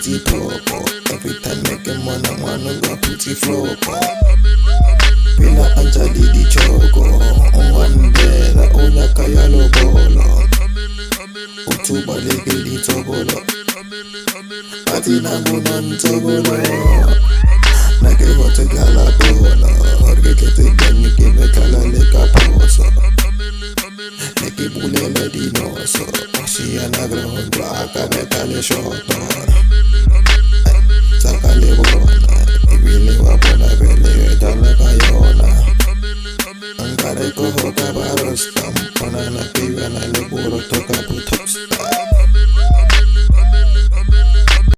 Every time make a man and one of a pretty flow. Pila anjali di chogo, one bela una kaya lobono. Utuba leke di togolo, ati nambunan togolo. Nake wate gala bono, orge kete gani kime kala leka poso. Neke bulele di noso, siya na ground baka metale shoto. Sakale bona, ibili wapona vele dala kayona. Angare ko hoka barostam, kona na piwa na leburo toka